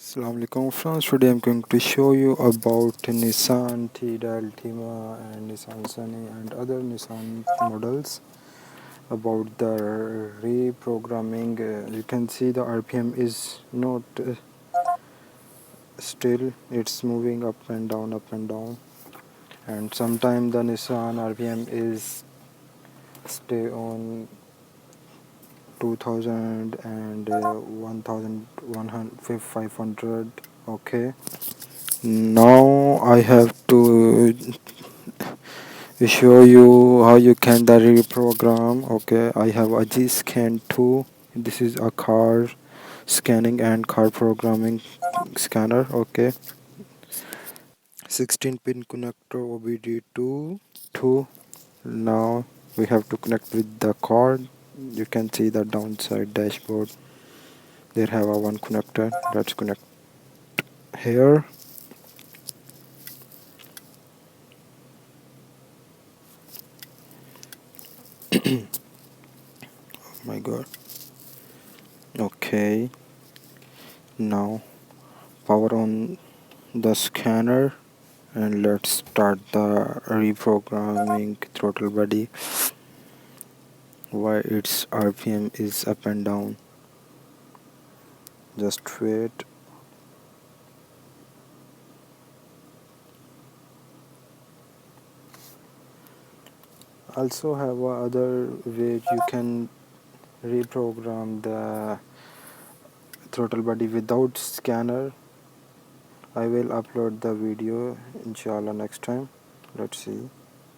Assalamu alaikum friends, today I'm going to show you about Nissan Tiida, Altima and Nissan Sunny and other Nissan models about the reprogramming. You can see the RPM is not still, it's moving up and down, and sometimes the Nissan RPM is stay on 2000 and 1500. Okay, now I have to show you how you can the reprogram. Okay, I have a G scan 2. This is a car scanning and car programming scanner. Okay, 16 pin connector OBD2 2. Now we have to connect with the cord. You can see the downside dashboard, there have a one connector. Let's connect here. Oh my god. Okay, now power on the scanner and let's start the reprogramming throttle body. Why its RPM is up and down, just wait. Also have a other way you can reprogram the throttle body without scanner. I will upload the video inshallah next time. Let's see,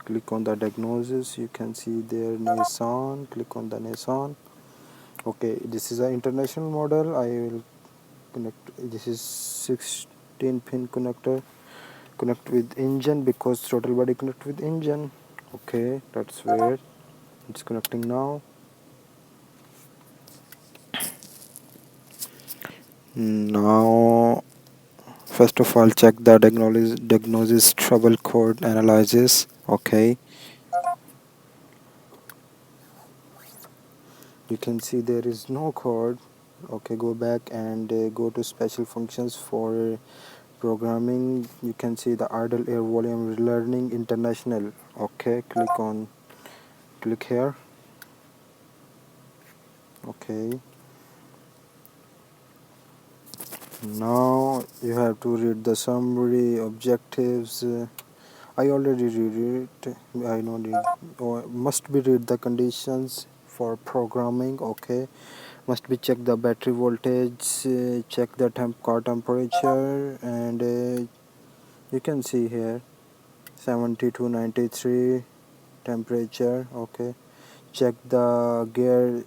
click on the diagnosis. You can see there Nissan, click on the Nissan. Okay, this is an international model. I will connect, this is 16 pin connector, connect with engine because throttle body connect with engine. Okay, that's weird. It's connecting now. Now first of all check the diagnosis trouble code analysis. Okay, you can see there is no code. Okay, go back and go to special functions for programming. You can see the idle air volume relearning international. Okay, click here. Okay, now you have to read the summary objectives. I already read it. I know it. Or must be read the conditions for programming. Okay, must be check the battery voltage, check the car temperature, and you can see here 70 to 93 temperature. Okay, check the gear,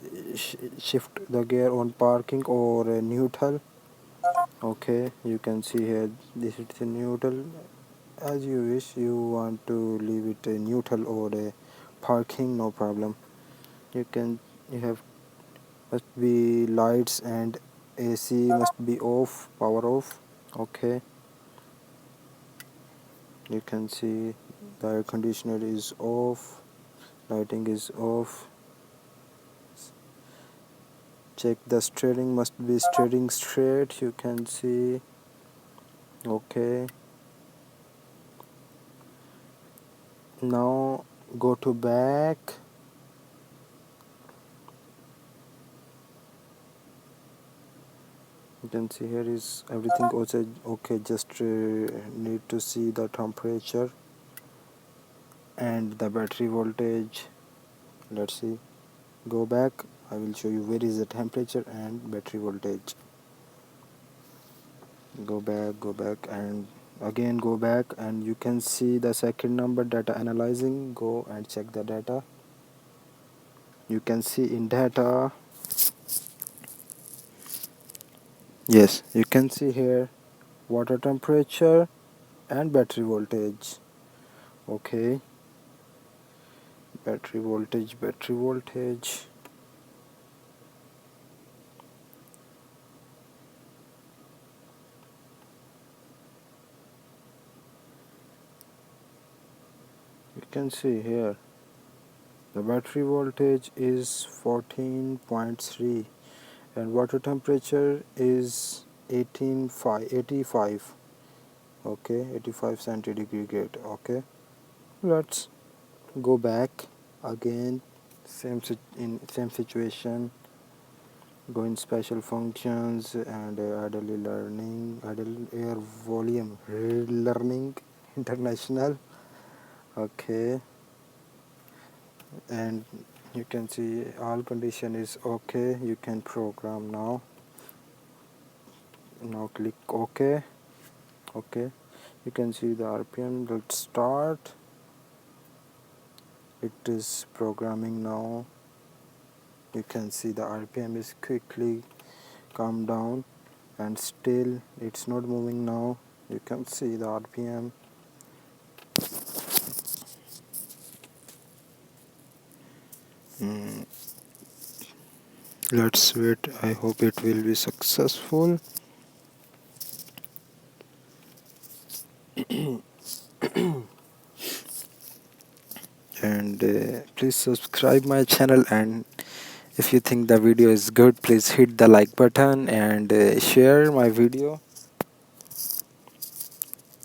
shift the gear on parking or neutral. Okay, you can see here this is a neutral. As you wish, you want to leave it a neutral or a parking, no problem. You have must be lights and AC must be off, power off. Okay, you can see the air conditioner is off, lighting is off. Check the steering, must be steering straight. You can see. Okay, now go to back. You can see here is everything also okay. Just need to see the temperature and the battery voltage. Let's see, go back. I will show you where is the temperature and battery voltage. Go back and again go back, and you can see the second number, data analyzing. Go and check the data. You can see in data, yes, you can see here water temperature and battery voltage. Okay, battery voltage. You can see here the battery voltage is 14.3 and water temperature is 85, okay, 85 centigrade. Okay, let's go back again, in same situation. Go in special functions and idle learning, idle air volume learning international. Okay, and you can see all condition is okay. You can program now. Now click OK. Okay, you can see the RPM. Let's start. It is programming now. You can see the RPM is quickly come down, and still it's not moving now. You can see the RPM. Mm, let's wait. I hope it will be successful. And please subscribe my channel, and if you think the video is good, please hit the like button and share my video.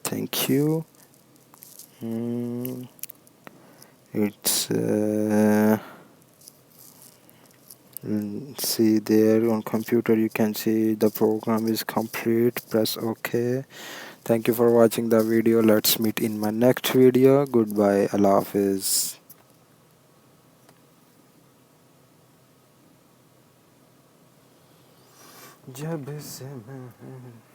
Thank you. Mm, it's see there on computer, you can see the program is complete. Press OK. Thank you for watching the video. Let's meet in my next video. Goodbye. Allah Hafiz. जब से मैं